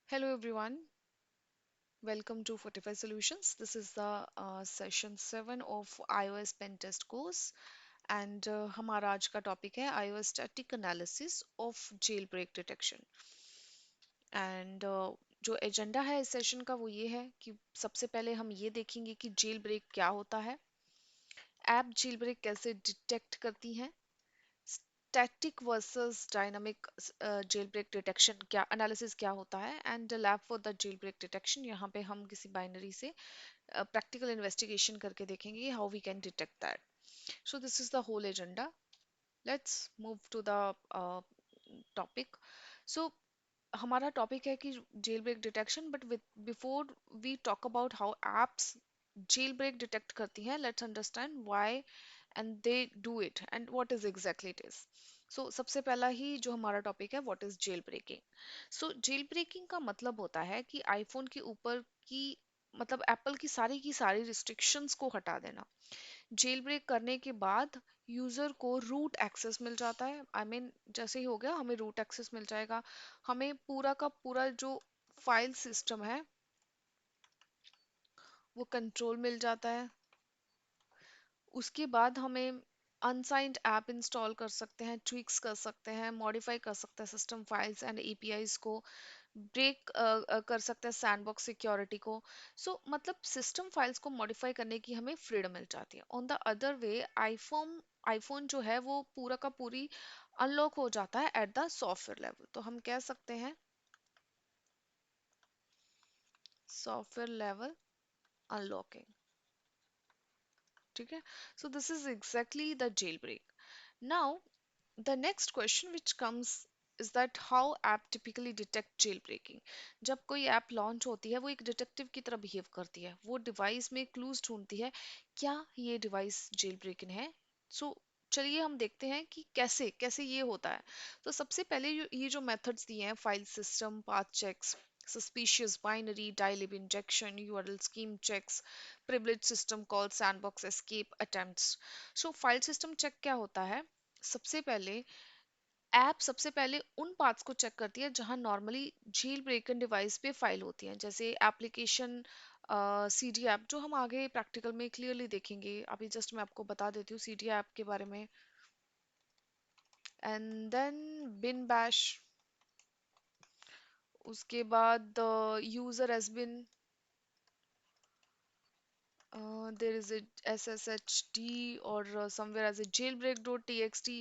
Hello everyone, welcome to Fortify Solutions. This is the session 7 of iOS Pen Test course and हमारा आज का topic है iOS Static Analysis of Jailbreak Detection and जो agenda है इस session का वो ये है कि सबसे पहले हम ये देखेंगे कि जेल ब्रेक क्या होता है, ऐप जेल ब्रेक कैसे डिटेक्ट करती हैं, static versus dynamic jailbreak detection क्या एनालिसिस क्या होता है and lab for the jailbreak detection. यहाँ पे हम किसी बाइनरी से प्रैक्टिकल इन्वेस्टिगेशन करके देखेंगे how we can detect that. So this is the whole agenda. Let's move to the topic. So हमारा टॉपिक है कि jailbreak detection, but with before we talk about how apps jailbreak detect करती हैं, let's understand why and they do it and what is exactly it is. So सबसे पहला ही जो हमारा टॉपिक है what is jailbreaking. So jailbreaking का मतलब होता है कि आईफोन के ऊपर की मतलब एप्पल की सारी रिस्ट्रिक्शंस को हटा देना। जेल ब्रेक करने के बाद यूजर को रूट एक्सेस मिल जाता है। जैसे ही हो गया हमें रूट एक्सेस मिल जाएगा, हमें पूरा का पूरा जो फाइल सिस्टम है वो कंट्रोल मिल जाता है। उसके बाद हमें अनसाइंड ऐप इंस्टॉल कर सकते हैं, ट्विक्स कर सकते हैं, मॉडिफाई कर सकते हैं सिस्टम फाइल्स एंड एपीआईज को, ब्रेक कर सकते हैं सैंडबॉक्स सिक्योरिटी को। मतलब सिस्टम फाइल्स को मॉडिफाई करने की हमें फ्रीडम मिल जाती है। On the other way iPhone iPhone जो है वो पूरा का पूरी अनलॉक हो जाता है एट द सॉफ्टवेयर लेवल। तो हम कह सकते हैं सॉफ्टवेयर लेवल अनलॉकिंग। ठीक है, so this is exactly the jailbreak. Now the next question which comes is that how app typically detect jailbreaking। जब कोई ऐप लॉन्च होती है वो एक डिटेक्टिव की तरह बिहेव करती है, वो डिवाइस में क्लूज ढूंढती है, क्या ये डिवाइस जेल ब्रेकिंग है। सो चलिए हम देखते हैं कि कैसे कैसे ये होता है। तो सबसे पहले ये जो मेथड्स दिए हैं, file system path checks, suspicious binary dilib injection, url scheme checks, privileged system call, sandbox escape attempts। सो फाइल सिस्टम चेक क्या होता है, सबसे पहले ऐप सबसे पहले उन पार्ट्स को चेक करती है जहां नॉर्मली जेल ब्रेकन डिवाइस पे फाइल होती है, जैसे एप्लीकेशन सीडी ऐप जो हम आगे प्रैक्टिकल में क्लियरली देखेंगे। अभी जस्ट मैं आपको बता देती हूँ सीडी ऐप के बारे में। एंड देन बिन बैश, उसके बाद user has bin, there is a sshd और somewhere as a jailbreak.txt।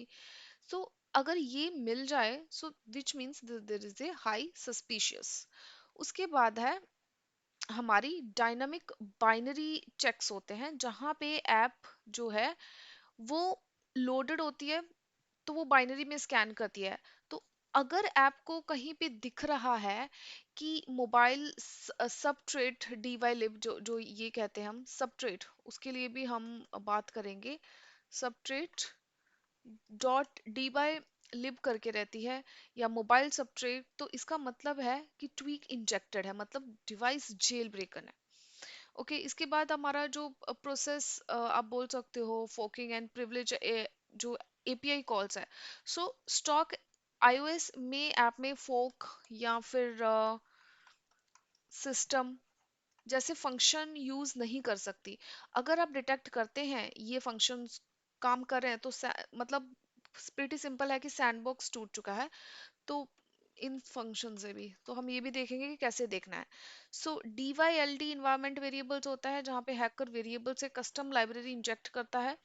So अगर ये मिल जाए so which means there is a high suspicious. उसके बाद है हमारी डायनामिक बाइनरी चेक्स होते हैं, जहाँ पे ऐप जो है वो लोडेड होती है, तो वो बाइनरी में स्कैन करती है। तो अगर ऐप को कहीं पे दिख रहा है कि मोबाइल सब ट्रेट डीवाई लिब, जो जो ये कहते हैं हम सब ट्रेट, उसके लिए भी हम बात करेंगे। सब ट्रेट डॉट डी बाई लिब करके रहती है या मोबाइल सबट्रेट, तो इसका मतलब है कि ट्वीक इंजेक्टेड है, मतलब डिवाइस जेल ब्रेकन है। ओके, इसके बाद हमारा जो प्रोसेस आप बोल सकते हो फोकिंग एंड प्रिविलेज जो एपीआई कॉल्स है। सो स्टॉक आईओएस में ऐप में फोक या फिर सिस्टम जैसे फंक्शन यूज नहीं कर सकती। अगर आप डिटेक्ट करते हैं ये फंक्शंस काम कर रहे हैं तो मतलब प्रीटी सिंपल है कि सैंडबॉक्स टूट चुका है। तो इन फंक्शन से भी तो हम ये भी देखेंगे कि कैसे देखना है। सो DYLD इन्वायरमेंट वेरिएबल्स होता है जहाँ पे हैकर वेरिएबल से कस्टम लाइब्रेरी इंजेक्ट करता है।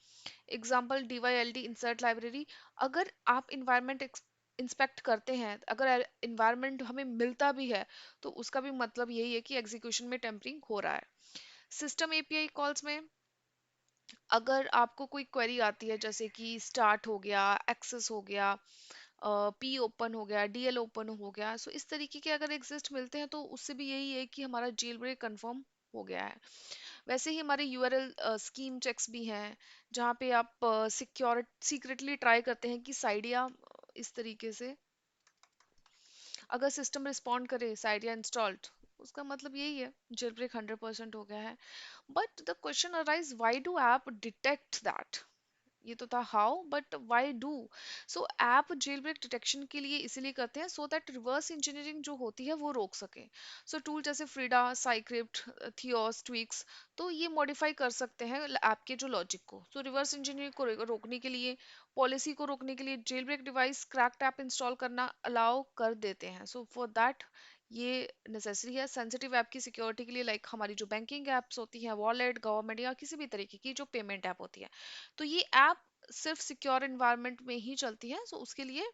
Example DYLD insert library. अगर आप इन्वायरमेंट इंस्पेक्ट करते हैं, अगर इन्वायरमेंट हमें मिलता भी है, तो उसका भी मतलब यही है कि एग्जीक्यूशन में टेम्परिंग हो रहा है। सिस्टम एपीआई कॉल्स में अगर आपको कोई क्वेरी आती है जैसे कि स्टार्ट हो गया, एक्सेस हो गया, पी ओपन हो गया, डीएल ओपन हो गया, सो इस तरीके के अगर एग्जिस्ट मिलते हैं तो उससे भी यही है कि हमारा जेल ब्रेक कन्फर्म हो गया है। वैसे ही हमारे यूआरएल स्कीम चेक्स भी हैं, जहाँ पे आप सिक्योर सीक्रेटली ट्राई करते हैं कि साइडिया इस तरीके से अगर सिस्टम रिस्पॉन्ड करे साइडिया इंस्टॉल्ड, उसका मतलब यही है जेल ब्रेक 100% हो गया है। But the question arise, why do app detect that. ये तो था how, but why do. So app jailbreak detection के लिए इसीलिए करते हैं, सो दैट रिवर्स इंजीनियरिंग जो होती है वो रोक सके। सो टूल जैसे फ्रीडा, साइक्रिप्ट, थियोस, ट्विक्स, तो ये मॉडिफाई कर सकते हैं ऐप के जो लॉजिक को। सो रिवर्स इंजीनियरिंग को रोकने के लिए, पॉलिसी को रोकने के लिए jailbreak device cracked app install करना अलाउ कर देते हैं। सो फॉर दैट ये नेसेसरी है सेंसिटिव ऐप की सिक्योरिटी के लिए, लाइक हमारी जो बैंकिंग एप्स होती हैं, वॉलेट, गवर्नमेंट या किसी भी तरीके की जो पेमेंट ऐप होती है, तो ये ऐप सिर्फ सिक्योर एनवायरनमेंट में ही चलती है। सो उसके लिए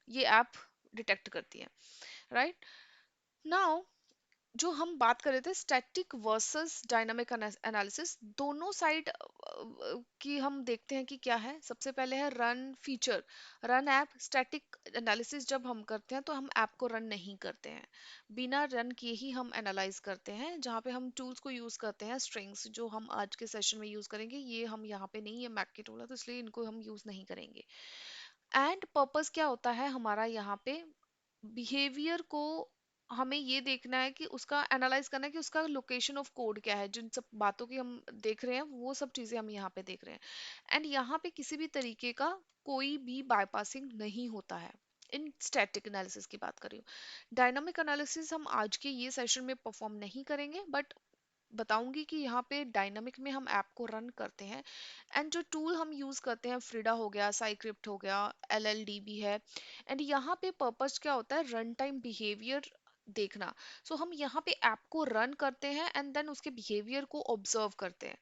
ये ऐप डिटेक्ट करती है, राइट। नाउ जो हम बात कर रहे थे स्टैटिक वर्सेस डायनामिक एनालिसिस, दोनों साइड की हम देखते हैं कि क्या है। सबसे पहले है run feature. Run app static analysis जब हम करते हैं तो हम ऐप को रन नहीं करते हैं, बिना रन किए ही हम एनालाइज करते हैं। जहाँ पे हम टूल्स को यूज करते हैं, स्ट्रिंग्स जो हम आज के सेशन में यूज करेंगे, ये हम यहाँ पे नहीं, ये मैक के टूल है तो इसलिए इनको हम यूज नहीं करेंगे। एंड पर्पस क्या होता है हमारा यहाँ पे, बिहेवियर को हमें ये देखना है कि उसका एनालाइज करना है कि उसका लोकेशन ऑफ कोड क्या है, जिन सब बातों की हम देख रहे हैं वो सब चीजें हम यहाँ पे देख रहे हैं। एंड यहाँ पे किसी भी तरीके का कोई भी बाईपासिंग नहीं होता है। इन स्टैटिक एनालिसिस की बात कर रही हूँ। डायनामिक एनालिसिस हम आज के ये सेशन में परफॉर्म नहीं करेंगे, बट बताऊंगी कि यहाँ पे डायनामिक में हम ऐप को रन करते हैं। एंड जो टूल हम यूज करते हैं, फ्रीडा हो गया, साइक्रिप्ट हो गया, एलएलडीबी है। एंड यहाँ पे पर्पस क्या होता है, रन टाइम बिहेवियर देखना। सो हम यहाँ पे ऐप को रन करते हैं एंड देन उसके बिहेवियर को ऑब्जर्व करते हैं।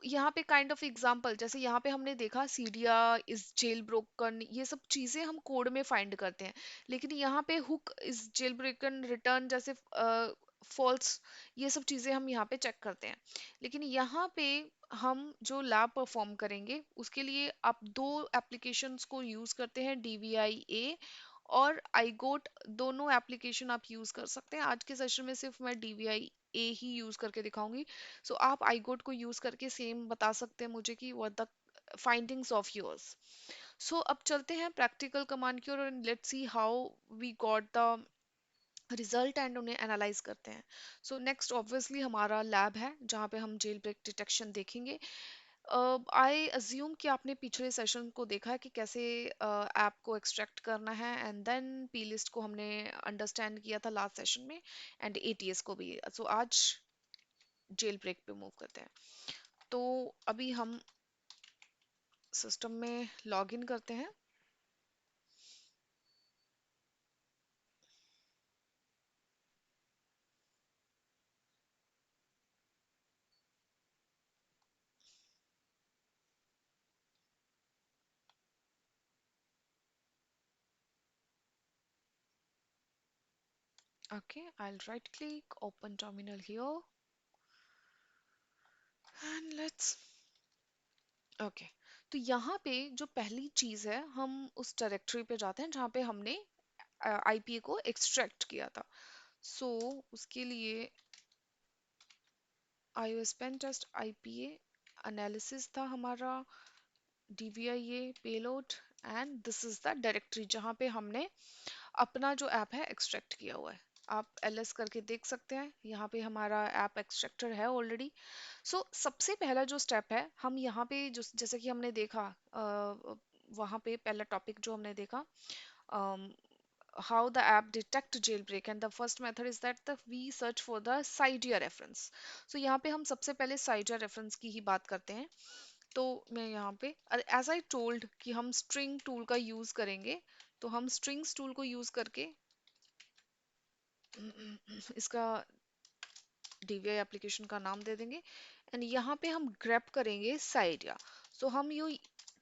यहाँ पे काइंड ऑफ एग्जांपल, जैसे यहाँ पे हमने देखा सीडिया इज जेल ब्रोकन, ये सब चीजें हम कोड में फाइंड करते हैं। लेकिन यहाँ पे hook is jailbroken return जैसे फॉल्स, ये सब चीजें हम यहाँ पे चेक करते हैं। लेकिन यहाँ पे हम जो लैब परफॉर्म करेंगे उसके लिए आप दो एप्लीकेशंस को यूज करते हैं, डीवीआई ए और आईगोट। दोनों एप्लीकेशन आप यूज कर सकते हैं। आज के सेशन में सिर्फ मैं डीवीआई ए ही यूज करके दिखाऊंगी। सो आप आईगोट को यूज करके सेम बता सकते हैं मुझे कि what the findings of yours. So अब चलते हैं प्रैक्टिकल कमांड की ओर, let's see how we got the result and उन्हें एनालाइज करते हैं। सो नेक्स्ट ऑब्वियसली हमारा लैब है जहाँ पे हम जेल ब्रेक डिटेक्शन देखेंगे। आई अज्यूम कि आपने पिछले सेशन को देखा है कि कैसे ऐप को एक्सट्रैक्ट करना है, एंड देन पी लिस्ट को हमने अंडरस्टैंड किया था लास्ट सेशन में, एंड एटीएस को भी। सो आज जेल ब्रेक पे मूव करते हैं। तो अभी हम सिस्टम में लॉग इन करते हैं। Okay, I'll right click, open terminal here, and let's, okay. तो यहाँ पे जो पहली चीज है, हम उस डायरेक्टरी पे जाते हैं जहाँ पे हमने आईपीए को एक्सट्रैक्ट किया था। सो उसके लिए iOS pen test IPA analysis था हमारा, DVIA payload, and this is the directory जहाँ पे हमने अपना जो ऐप है एक्सट्रैक्ट किया हुआ है। आप एलएस करके देख सकते हैं, यहाँ पे हमारा ऐप एक्सट्रैक्टर है ऑलरेडी। सबसे पहला जो स्टेप है, हम यहाँ पे जो जैसे कि हमने देखा वहाँ पे पहला टॉपिक जो हमने देखा, how the app detect jailbreak, and the first method is that we search for the CIDEA reference. So यहाँ पे हम सबसे पहले CIDEA reference की ही बात करते हैं। तो मैं यहाँ पे एज आई टोल्ड कि हम स्ट्रिंग टूल का यूज करेंगे, तो हम स्ट्रिंग्स टूल को यूज करके इसका डीवीआई एप्लीकेशन का नाम दे देंगे, एंड यहाँ पे हम ग्रैप करेंगे साइडिया। सो हम ये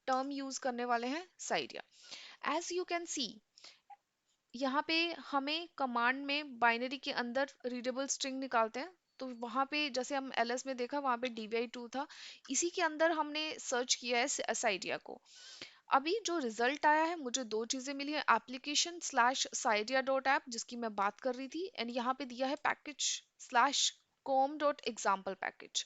टर्म यूज करने वाले हैं साइडिया। एज यू कैन सी, यहाँ पे हमें कमांड में बाइनरी के अंदर रीडेबल स्ट्रिंग निकालते हैं। तो वहां पे जैसे हम एलएस में देखा, वहां पे dvi2 था, इसी के अंदर हमने सर्च किया है साइडिया को। अभी जो रिजल्ट आया है, मुझे दो चीजें मिली है, application slash Cydia dot app जिसकी मैं बात कर रही थी, एंड यहाँ पे दिया है package slash com dot example package.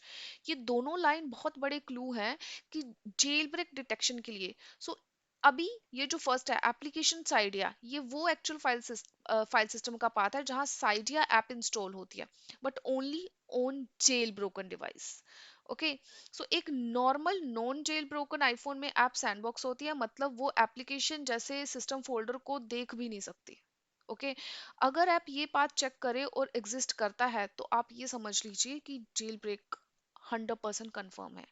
ये दोनों लाइन बहुत बड़े क्लू हैं कि जेल ब्रेक डिटेक्शन के लिए। सो अभी ये जो फर्स्ट है एप्लीकेशन साइडिया, ये वो एक्चुअल फाइल सिस्टम का पाथ है जहाँ साइडिया ऐप इंस्टॉल होती है, but only on jailbroken device. Okay. So एक normal non jailbroken iPhone में ऐप सैंडबॉक्स होती है, मतलब वो एप्लीकेशन जैसे सिस्टम फोल्डर को देख भी नहीं सकती। ओके। अगर आप ये बात चेक करें और एग्जिस्ट करता है तो आप ये समझ लीजिए कि जेल ब्रेक 100% कंफर्म है।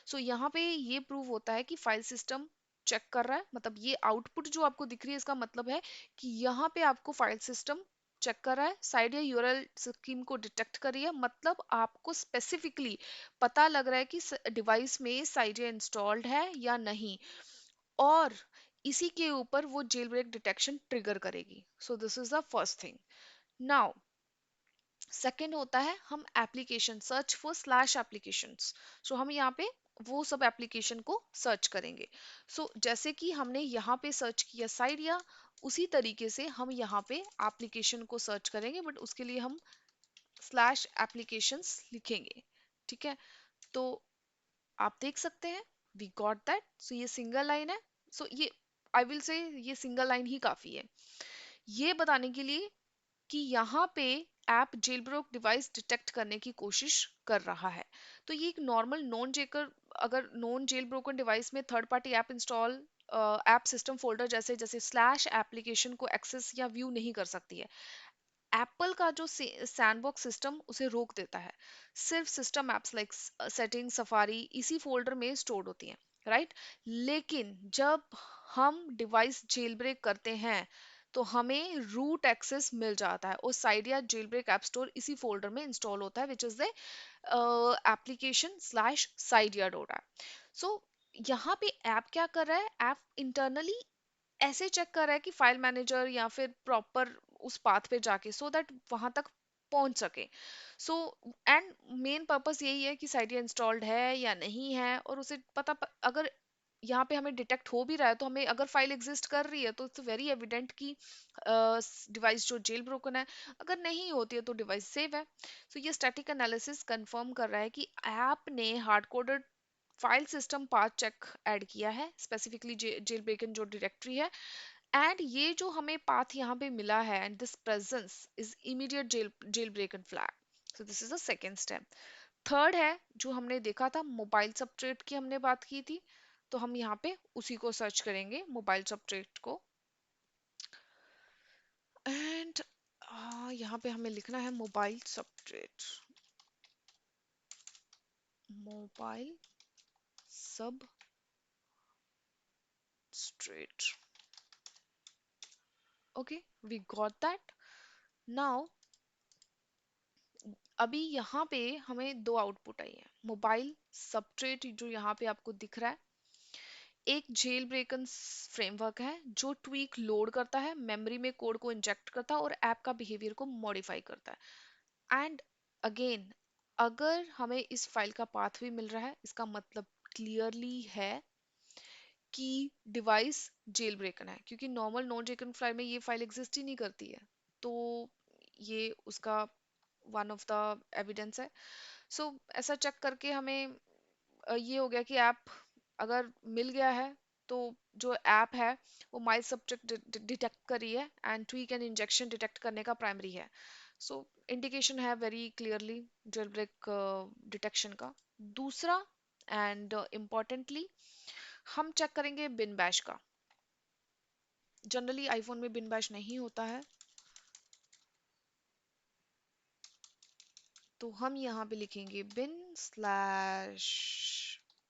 सो यहाँ पे ये प्रूव होता है कि फाइल सिस्टम चेक कर रहा है, मतलब ये आउटपुट जो आपको दिख रही है इसका मतलब है कि यहाँ पे आपको फाइल सिस्टम चेक कर रहा है, साइड या यूआरएल स्कीम को डिटेक्ट कर रही है, मतलब आपको स्पेसिफिकली पता लग रहा है कि डिवाइस में साइडिया इंस्टॉल्ड है या नहीं, और इसी के ऊपर वो जेल ब्रेक डिटेक्शन ट्रिगर करेगी। So this is the first thing. Now second होता है हम application search for slash applications. So हम यहाँ पे वो सब एप्लीकेशन को सर्च करेंगे। जैसे कि हमने यहाँ पे सर्च किया साइडिया, उसी तरीके से हम यहाँ पे एप्लीकेशन को सर्च करेंगे, बट उसके लिए हम स्लैश एप्लीकेशंस लिखेंगे। ठीक है। तो आप देख सकते हैं, वी गॉट दैट। सो ये सिंगल लाइन है। ये आई विल से ये सिंगल लाइन ही काफी है ये बताने के लिए कि यहाँ पे ऐप जेलब्रोक डिवाइस डिटेक्ट करने की कोशिश कर रहा है। तो ये एक नॉर्मल नॉन जेकर, अगर नॉन जेल ब्रोकन डिवाइस में third party app install app system folder जैसे जैसे स्लैश एप्लीकेशन को एक्सेस या व्यू नहीं कर सकती है। एप्पल का जो सैंडबॉक्स सिस्टम उसे रोक देता है। सिर्फ system apps like setting safari इसी फोल्डर में स्टोर्ड होती हैं, राइट। लेकिन जब हम डिवाइस जेल ब्रेक करते हैं तो हमें रूट एक्सेस मिल जाता है और साइड या जेल ब्रेक ऐप स्टोर इसी फोल्डर में इंस्टॉल होता है, which is the application slash Cydia dot app. So यहाँ पे ऐप क्या कर रहा है, ऐप इंटरनली ऐसे चेक कर रहा है कि फाइल मैनेजर या फिर प्रॉपर उस पाथ पे जाके सो दैट वहां तक पहुंच सके। सो एंड मेन पर्पस यही है कि साइट इंस्टॉल्ड है या नहीं है, और उसे अगर यहाँ पे हमें डिटेक्ट हो भी रहा है तो हमें अगर फाइल एग्जिस्ट कर रही है तो इट्स वेरी एविडेंट कि डिवाइस जो जेल ब्रोकन है। अगर नहीं होती है तो डिवाइस सेव है। ये स्टैटिक एनालिसिस कंफर्म कर रहा है कि ऐप ने hard coded file system path check add किया है, स्पेसिफिकली जेल ब्रेकन जो डायरेक्टरी है। एंड ये जो हमें पाथ यहाँ पे मिला है and this presence is immediate jailbroken flag. This is the second step. Third है जो हमने देखा था, मोबाइल सबट्रेट की हमने बात की थी, तो हम यहाँ पे उसी को सर्च करेंगे, मोबाइल सबट्रेट को। एंड यहाँ पे हमें लिखना है mobile substrate, mobile substrate. Okay, we got that. Now अभी यहाँ पे हमें दो आउटपुट आई है। मोबाइल सबट्रेट जो यहाँ पे आपको दिख रहा है, एक जेल ब्रेकन फ्रेमवर्क है जो ट्वीक लोड करता है, मेमोरी में कोड को इंजेक्ट करता है और ऐप का बिहेवियर को मॉडिफाई करता है। एंड अगेन, अगर हमें इस फाइल का पाथ भी मिल रहा है, इसका मतलब क्लियरली है कि डिवाइस जेल ब्रेकन है, क्योंकि नॉर्मल नॉन जेकन फाइल में ये फाइल एग्जिस्ट ही नहीं करती है। तो ये उसका वन ऑफ द एविडेंस है। ऐसा चेक करके हमें ये हो गया कि ऐप अगर मिल गया है तो जो ऐप है वो माई सब्जेक्ट डिटेक्ट कर रही है and tweak and injection detect करने का प्राइमरी है। इंडिकेशन है very clearly jailbreak detection का। दूसरा एंड इम्पॉर्टेंटली हम चेक करेंगे बिन बैश का। जनरली आईफोन में बिन बैश नहीं होता है, तो हम यहाँ पे लिखेंगे bin slash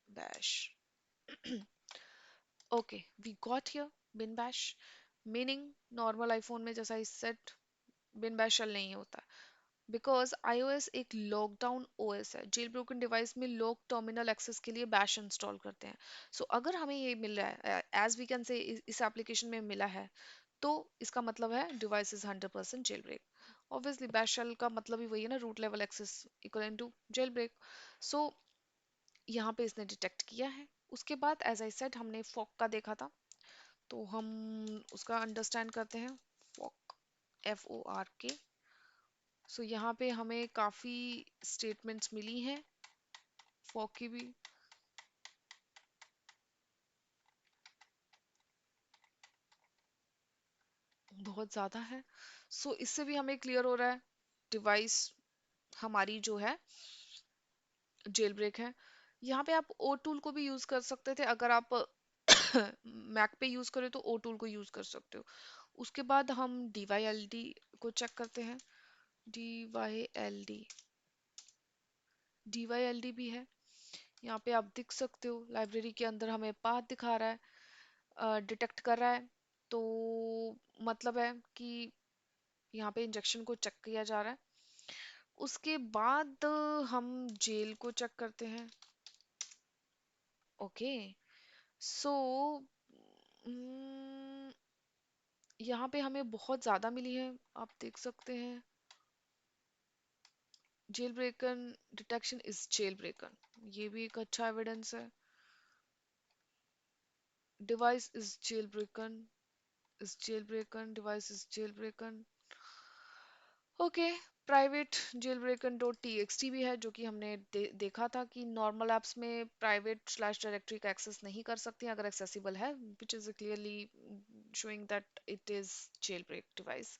bash. Okay, we got here bin bash, meaning normal iPhone में जैसा इस सेट बिन बैश शेल नहीं होता, बिकॉज iOS एक लॉकडाउन ओएस है। जेल ब्रोकन डिवाइस में लॉक टर्मिनल एक्सेस के लिए बैश इंस्टॉल करते हैं। अगर हमें ये मिल रहा है, एज वी कैन से इस एप्लीकेशन में मिला है, तो इसका मतलब है device is 100% jail break. Obviously bash shell का मतलब ही वही है ना, root level access equal to jail break. सो यहाँ पे इसने डिटेक्ट किया है। उसके बाद एज आई सेड हमने फॉक का देखा था, तो हम उसका अंडरस्टैंड करते हैं। Fock, FORK। यहाँ पे हमें काफी स्टेटमेंट्स मिली हैं फॉक की भी, बहुत ज्यादा है। इससे भी हमें क्लियर हो रहा है डिवाइस हमारी जो है जेल ब्रेक है। यहाँ पे आप ओ टूल को भी यूज कर सकते थे, अगर आप मैक पे यूज करें तो ओ टूल को यूज कर सकते हो। उसके बाद हम DYLD को चेक करते हैं। DYLD, DYLD भी है। यहाँ पे आप देख सकते हो लाइब्रेरी के अंदर हमें पाथ दिखा रहा है, डिटेक्ट कर रहा है। तो मतलब है कि यहाँ पे इंजेक्शन को चेक किया जा रहा है। उसके बाद हम जेल को चेक करते हैं। ओके, सो यहाँ पे हमें बहुत ज़्यादा मिली है, आप देख सकते हैं। Jailbroken detection is jailbroken, ये भी एक अच्छा एविडेंस है। Device is jailbroken, is jailbroken, device is jailbroken. Okay, private jailbroken dot T भी है, जो कि हमने देखा था कि नॉर्मल ऐप्स में प्राइवेट स्लैश डायरेक्टरी का एक्सेस नहीं कर सकती अगर एक्सेसिबल है, which is clearly showing that it is jailbreak device.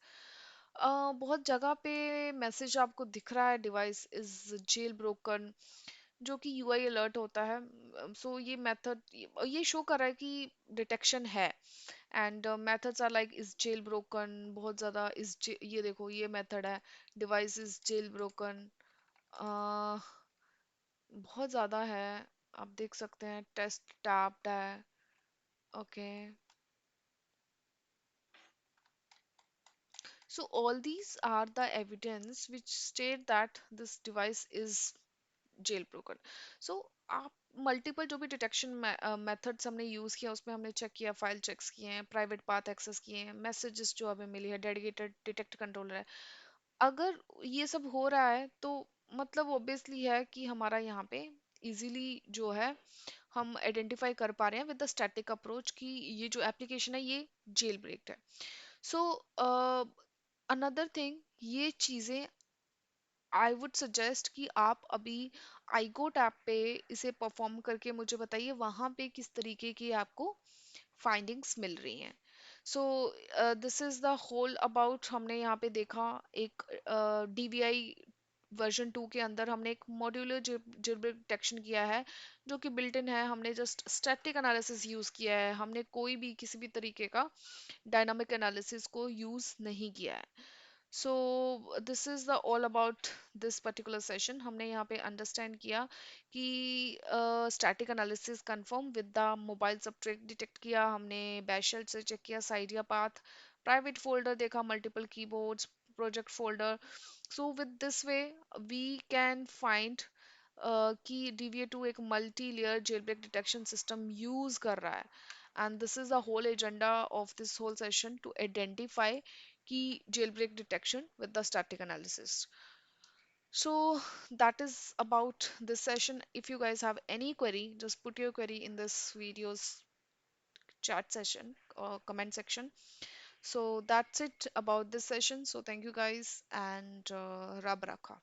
बहुत जगह पे मैसेज आपको दिख रहा है डिवाइस इज जेल ब्रोकन, जो कि यूआई अलर्ट होता है। सो ये मेथड ये शो कर रहा है कि डिटेक्शन है। And methods are like is jailbroken, बहुत ज़्यादा ये देखो ये मेथड है, डिवाइस इज जेल ब्रोकन, बहुत ज़्यादा है। आप देख सकते हैं टेस्ट टैब्ड है। Okay, so all these are the evidence which state that this device is jailbroken. So आप मल्टीपल जो भी डिटेक्शन मेथड्स हमने यूज़ किया उसमें हमने चेक किया, फाइल चेक्स किए हैं, प्राइवेट पाथ एक्सेस किए हैं, मैसेजेस जो हमें मिली है, डेडिकेटेड डिटेक्ट कंट्रोलर है। अगर ये सब हो रहा है तो मतलब ऑब्वियसली है कि हमारा यहाँ पे इजीली जो है हम आइडेंटिफाई कर पा रहे हैं विद द स्टैटिक अप्रोच कि ये जो एप्लीकेशन है ये जेल ब्रेक्ड है। सो अनदर थिंग, ये चीज़ें आई वुड सजेस्ट कि आप अभी आईगोट ऐप पे इसे परफॉर्म करके मुझे बताइए वहाँ पे किस तरीके की आपको फाइंडिंग्स मिल रही हैं। So this is the whole about, हमने यहाँ पे देखा एक DVI वर्जन 2 के अंदर हमने एक मॉड्यूलर जिलब्रेक डिटेक्शन किया है, जो कि बिल्ट इन है। हमने जस्ट स्टैटिक एनालिसिस यूज किया है, हमने कोई भी किसी भी तरीके का डायनामिक एनालिसिस को यूज नहीं किया है। So this is the all about this particular session. हमने यहाँ पे अंडरस्टैंड किया कि static analysis confirm with the mobile substrate detect किया हमने, बैश शेल से चेक किया साइडिया पाथ, प्राइवेट फोल्डर देखा, multiple keyboards, project folder. So with this way we can find कि DVA2 एक multi layer jailbreak detection system use कर रहा है। And this is the whole agenda of this whole session, to identify की jailbreak detection with the static analysis. So that is about this session. If you guys have any query, just put your query in this video's chat session or comment section. So that's it about this session. So thank you guys and Rab Rakha.